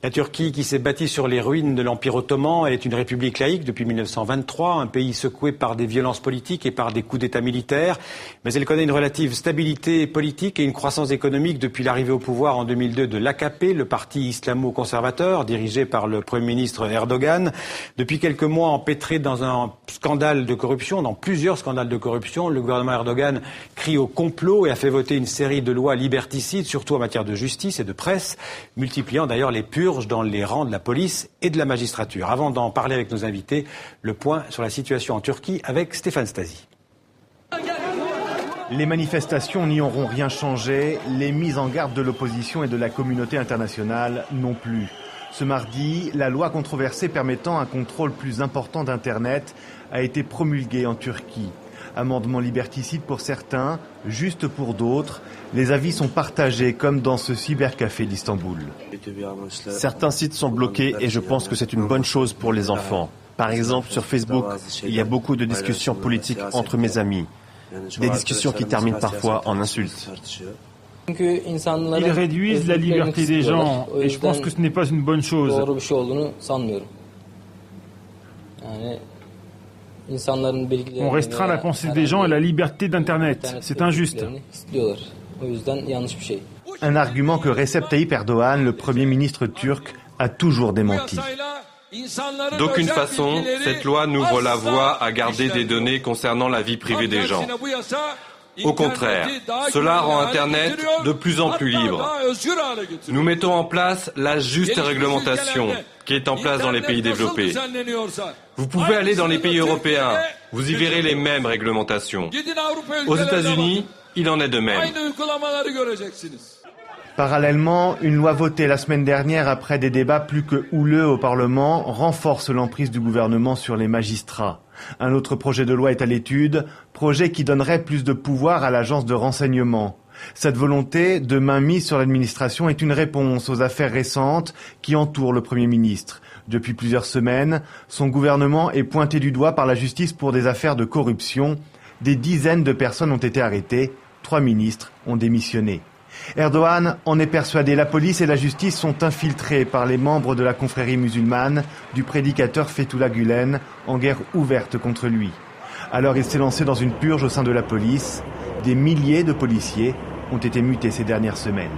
La Turquie, qui s'est bâtie sur les ruines de l'Empire ottoman, elle est une république laïque depuis 1923, un pays secoué par des violences politiques et par des coups d'État militaires. Mais elle connaît une relative stabilité politique et une croissance économique depuis l'arrivée au pouvoir en 2002 de l'AKP, le parti islamo-conservateur, dirigé par le Premier ministre Erdogan. Depuis quelques mois, empêtré dans un scandale de corruption, dans plusieurs scandales de corruption, le gouvernement Erdogan crie au complot et a fait voter une série de lois liberticides, surtout en matière de justice et de presse, multipliant d'ailleurs les purges dans les rangs de la police et de la magistrature. Avant d'en parler avec nos invités, le point sur la situation en Turquie avec Stéphane Stasi. Les manifestations n'y auront rien changé, les mises en garde de l'opposition et de la communauté internationale non plus. Ce mardi, la loi controversée permettant un contrôle plus important d'Internet a été promulguée en Turquie. Amendement liberticide pour certains, juste pour d'autres. Les avis sont partagés, comme dans ce cybercafé d'Istanbul. Certains sites sont bloqués et je pense que c'est une bonne chose pour les enfants. Par exemple, sur Facebook, il y a beaucoup de discussions politiques entre mes amis. Des discussions qui terminent parfois en insultes. Ils réduisent la liberté des gens et je pense que ce n'est pas une bonne chose. On restreint la pensée des gens et la liberté d'Internet. C'est injuste. Un argument que Recep Tayyip Erdogan, le Premier ministre turc, a toujours démenti. D'aucune façon, cette loi n'ouvre la voie à garder des données concernant la vie privée des gens. Au contraire, cela rend Internet de plus en plus libre. Nous mettons en place la juste réglementation qui est en place dans les pays développés. Vous pouvez aller dans les pays européens, vous y verrez les mêmes réglementations. Aux États-Unis, il en est de même. Parallèlement, une loi votée la semaine dernière après des débats plus que houleux au Parlement renforce l'emprise du gouvernement sur les magistrats. Un autre projet de loi est à l'étude, projet qui donnerait plus de pouvoir à l'agence de renseignement. Cette volonté de mainmise sur l'administration est une réponse aux affaires récentes qui entourent le Premier ministre. Depuis plusieurs semaines, son gouvernement est pointé du doigt par la justice pour des affaires de corruption. Des dizaines de personnes ont été arrêtées, 3 ministres ont démissionné. Erdogan en est persuadé, la police et la justice sont infiltrés par les membres de la confrérie musulmane du prédicateur Fethullah Gülen en guerre ouverte contre lui. Alors il s'est lancé dans une purge au sein de la police. Des milliers de policiers ont été mutés ces dernières semaines.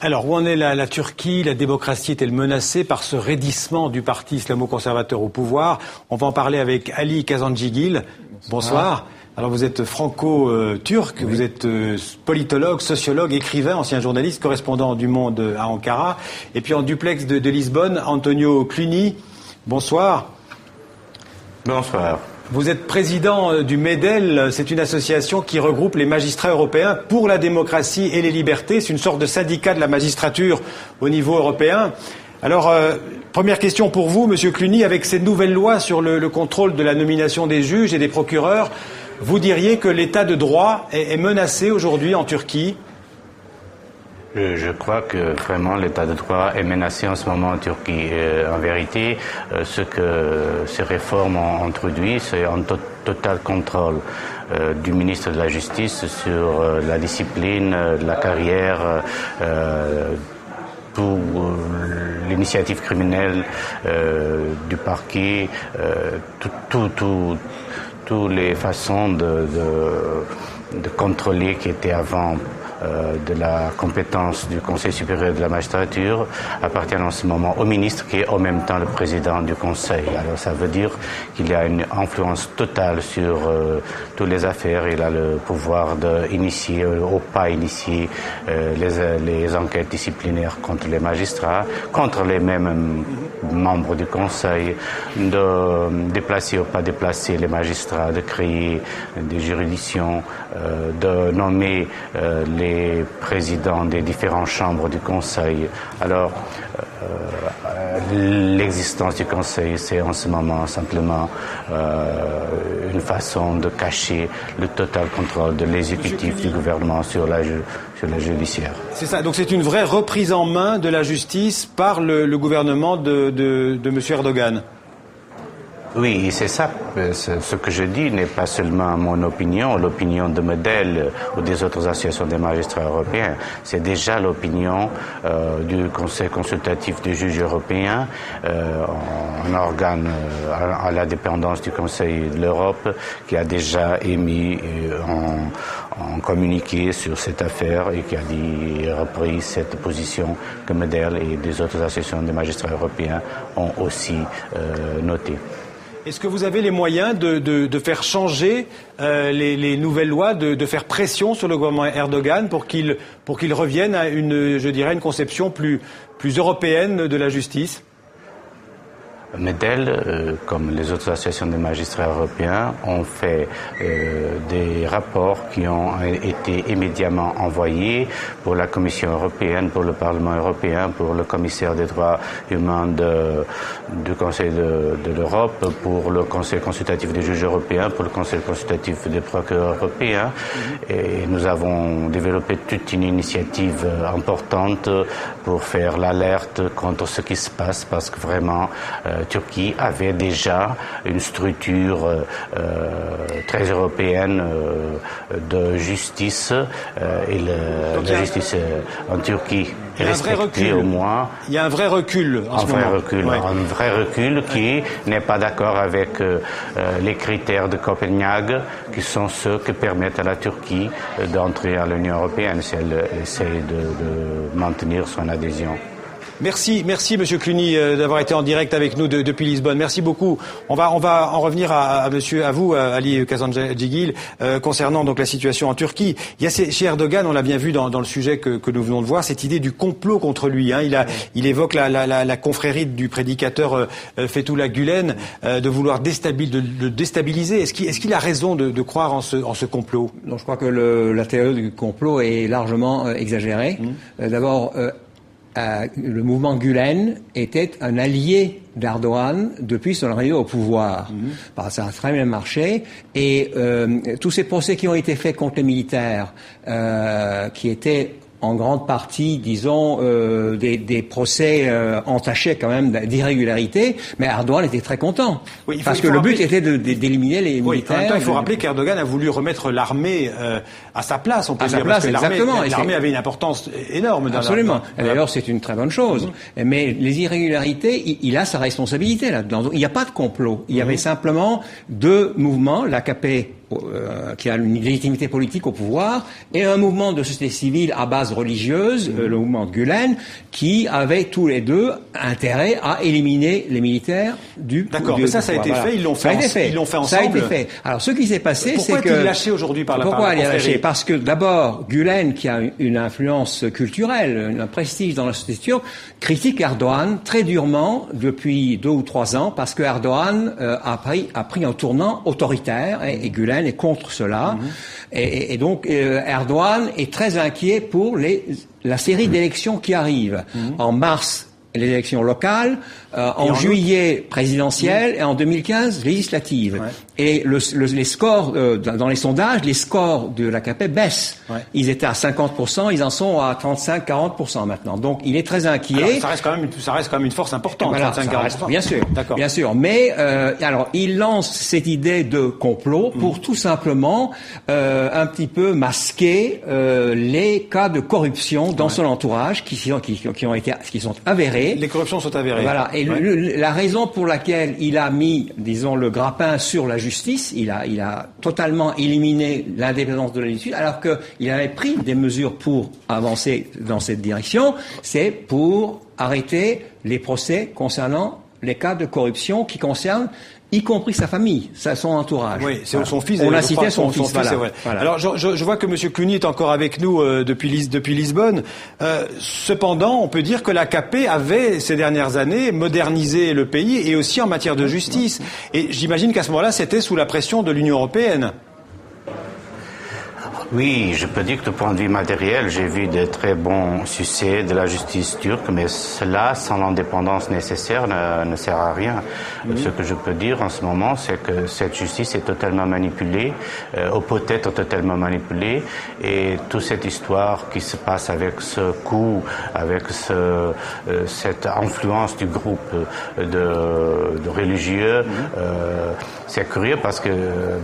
Alors, où en est la Turquie? La démocratie est-elle menacée par ce raidissement du parti islamo-conservateur au pouvoir? On va en parler avec Ali Kazanjigil. Bonsoir. Alors, vous êtes franco-turc, vous êtes politologue, sociologue, écrivain, ancien journaliste, correspondant du Monde à Ankara. Et puis en duplex de Lisbonne, Antonio Cluny. Bonsoir. Bonsoir. Vous êtes président du MEDEL, c'est une association qui regroupe les magistrats européens pour la démocratie et les libertés. C'est une sorte de syndicat de la magistrature au niveau européen. Alors, première question pour vous, Monsieur Cluny, avec ces nouvelles lois sur le contrôle de la nomination des juges et des procureurs, vous diriez que l'état de droit est menacé aujourd'hui en Turquie? Je crois que vraiment l'état de droit est menacé en ce moment en Turquie. En vérité, ce que ces réformes ont introduit, c'est un total contrôle du ministre de la Justice sur la discipline, la carrière, pour l'initiative criminelle du parquet, toutes les façons de contrôler qui étaient avant de la compétence du Conseil supérieur de la magistrature appartiennent en ce moment au ministre qui est en même temps le président du Conseil. Alors ça veut dire qu'il y a une influence totale sur toutes les affaires. Il a le pouvoir d'initier ou pas initier les enquêtes disciplinaires contre les magistrats, contre les mêmes membres du Conseil, de déplacer ou pas déplacer les magistrats, de créer des juridictions, de nommer les présidents des différentes chambres du Conseil. Alors, l'existence du Conseil, c'est en ce moment simplement une façon de cacher le total contrôle de l'exécutif du gouvernement sur la judiciaire. C'est ça, donc c'est une vraie reprise en main de la justice par le gouvernement de M. Erdogan. Oui, c'est ça. Ce que je dis n'est pas seulement mon opinion, l'opinion de Medel ou des autres associations des magistrats européens. C'est déjà l'opinion du Conseil consultatif des juges européens, un organe à la dépendance du Conseil de l'Europe, qui a déjà émis en communiqué sur cette affaire et qui a repris cette position que Medel et des autres associations des magistrats européens ont aussi notée. Est-ce que vous avez les moyens de faire changer les nouvelles lois, de faire pression sur le gouvernement Erdogan pour qu'il revienne à une conception plus européenne de la justice ? Medel, comme les autres associations des magistrats européens, ont fait des rapports qui ont été immédiatement envoyés pour la Commission européenne, pour le Parlement européen, pour le commissaire des droits humains du Conseil de l'Europe, pour le Conseil consultatif des juges européens, pour le Conseil consultatif des procureurs européens. Et nous avons développé toute une initiative importante pour faire l'alerte contre ce qui se passe, parce que vraiment, Turquie avait déjà une structure très européenne de justice et la justice en Turquie est respectée au moins. Il y a un vrai recul en ce moment. Un vrai recul qui n'est pas d'accord avec les critères de Copenhague, qui sont ceux qui permettent à la Turquie d'entrer à l'Union européenne si elle essaie de maintenir son adhésion. Merci Monsieur Cluny d'avoir été en direct avec nous depuis Lisbonne. Merci beaucoup. On va en revenir à vous, Ali Kazanjigil, concernant donc la situation en Turquie. Il y a chez Erdogan, on l'a bien vu dans le sujet que nous venons de voir, cette idée du complot contre lui. Il évoque la confrérie du prédicateur Fethullah Gülen de vouloir le déstabiliser. Est-ce qu'il a raison de croire en ce complot ? Non, je crois que la théorie du complot est largement exagérée. D'abord, le mouvement Gülen était un allié d'Erdogan depuis son arrivée au pouvoir. Ça a très bien marché. Et tous ces procès qui ont été faits contre les militaires, qui étaient en grande partie, disons, des procès entachés quand même d'irrégularités, mais Erdogan était très content. Oui, parce que le but était d'éliminer les militaires. En même temps, il faut rappeler qu'Erdogan a voulu remettre l'armée à sa place, on peut dire, parce que l'armée avait une importance énorme. Absolument. Et d'ailleurs, c'est une très bonne chose. Mais les irrégularités, il a sa responsabilité là-dedans. Il n'y a pas de complot. Il y avait simplement deux mouvements, l'AKP, qui a une légitimité politique au pouvoir, et un mouvement de société civile à base religieuse, le mouvement de Gülen, qui avaient tous les deux intérêt à éliminer les militaires du pouvoir. D'accord, mais ça a été fait, ils l'ont fait ensemble. Ça a été fait. Alors, ce qui s'est passé, c'est que... Pourquoi est-il lâché aujourd'hui par la Pourquoi il est lâché ? Parce que, d'abord, Gülen, qui a une influence culturelle, un prestige dans la société turque, critique Erdogan très durement depuis 2 ou 3 ans, parce que Erdogan a pris un tournant autoritaire, et Gülen est contre cela. Et donc, Erdogan est très inquiet pour la série d'élections qui arrivent. En mars, les élections locales, en juillet présidentielles et en 2015 législatives. Ouais. Et les scores dans les sondages, les scores de l'AKP baissent. Ouais. Ils étaient à 50%, ils en sont à 35-40% maintenant. Donc il est très inquiet. Alors, ça reste quand même une force importante. Voilà, 35-40%. Bien sûr, bien sûr. Mais alors il lance cette idée de complot pour tout simplement un petit peu masquer les cas de corruption dans son entourage qui sont avérés. Les corruptions sont avérées. Voilà. Et la raison pour laquelle il a mis, disons, le grappin sur la justice, il a totalement éliminé l'indépendance de la justice, alors qu'il avait pris des mesures pour avancer dans cette direction, c'est pour arrêter les procès concernant les cas de corruption qui concernent y compris sa famille, son entourage. Oui, c'est son fils. On a cité son fils. Voilà. Voilà. Alors, je vois que M. Cluny est encore avec nous depuis Lisbonne. Cependant, on peut dire que l'AKP avait, ces dernières années, modernisé le pays et aussi en matière de justice. Et j'imagine qu'à ce moment-là, c'était sous la pression de l'Union européenne. Oui, je peux dire que du point de vue matériel, j'ai vu de très bons succès de la justice turque, mais cela, sans l'indépendance nécessaire, ne sert à rien. Ce que je peux dire en ce moment, c'est que cette justice est totalement manipulée, ou peut-être totalement manipulée, et toute cette histoire qui se passe avec ce coup, avec cette influence du groupe de religieux, c'est curieux parce que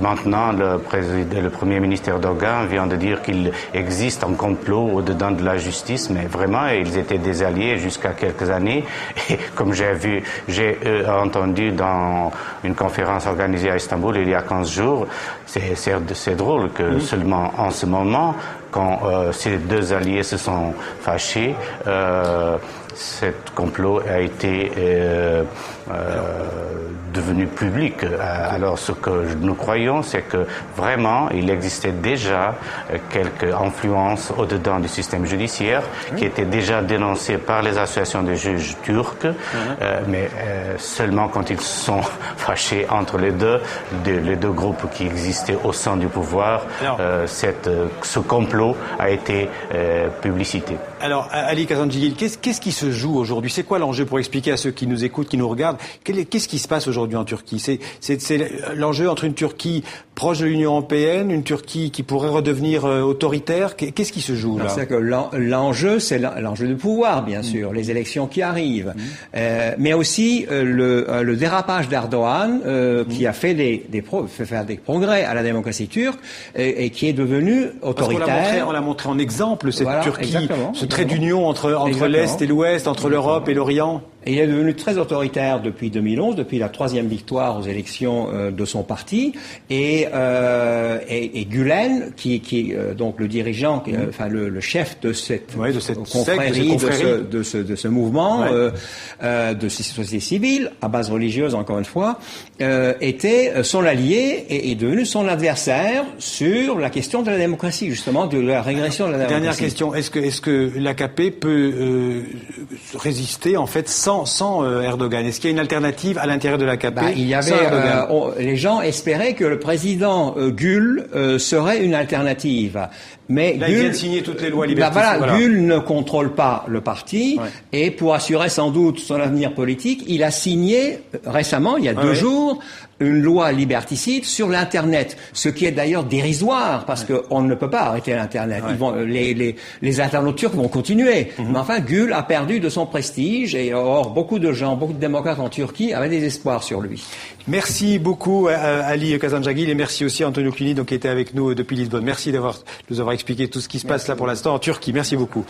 maintenant le Premier ministre Erdogan vient de dire qu'il existe un complot au-dedans de la justice, mais vraiment ils étaient des alliés jusqu'à quelques années. Et comme j'ai entendu dans une conférence organisée à Istanbul il y a 15 jours, c'est drôle que seulement en ce moment, quand ces deux alliés se sont fâchés, ce complot a été devenu public. Alors ce que nous croyons, c'est que vraiment il existait déjà quelques influences au-dedans du système judiciaire qui étaient déjà dénoncées par les associations de juges turcs, mais seulement quand ils se sont fâchés entre les deux groupes qui existaient au sein du pouvoir, ce complot a été publicité. Alors, Ali Kazanjigil, qu'est-ce qui se joue aujourd'hui? C'est quoi l'enjeu, pour expliquer à ceux qui nous écoutent, qui nous regardent? Qu'est-ce qui se passe aujourd'hui en Turquie? C'est l'enjeu entre une Turquie proche de l'Union européenne, une Turquie qui pourrait redevenir autoritaire. Qu'est-ce qui se joue là? C'est que l'enjeu, c'est l'enjeu du pouvoir, bien sûr, les élections qui arrivent, mais aussi le dérapage d'Erdogan, qui a fait faire des progrès à la démocratie turque et qui est devenu autoritaire. On l'a montré en exemple, cette Turquie, ce trait d'union entre l'Est et l'Ouest, entre l'Europe et l'Orient. Et il est devenu très autoritaire depuis 2011, depuis la 3e victoire aux élections de son parti, et Gülen, qui est donc le dirigeant, enfin le chef de cette confrérie, de ce mouvement de société civile à base religieuse, encore une fois, était son allié et est devenu son adversaire sur la question de la démocratie, justement, de la régression de la démocratie. Dernière question, est-ce que l'AKP peut résister en fait sans Erdogan? Est-ce qu'il y a une alternative à l'intérieur de l'AKP? Il y avait, les gens espéraient que le président Gül serait une alternative. Mais là, il vient de signer toutes les lois liberticides. Gül ne contrôle pas le parti, et pour assurer sans doute son avenir politique, il a signé récemment, il y a 2 jours, une loi liberticide sur l'Internet, ce qui est d'ailleurs dérisoire, parce qu'on ne peut pas arrêter l'Internet. Les internautes turcs vont continuer. Mais enfin, Gül a perdu de son prestige, et or, beaucoup de démocrates en Turquie avaient des espoirs sur lui. Merci beaucoup Ali Kazanjagil, et merci aussi à Antonio Cluny, qui était avec nous depuis Lisbonne. Merci de nous avoir expliqué tout ce qui se passe là pour l'instant en Turquie. Merci beaucoup.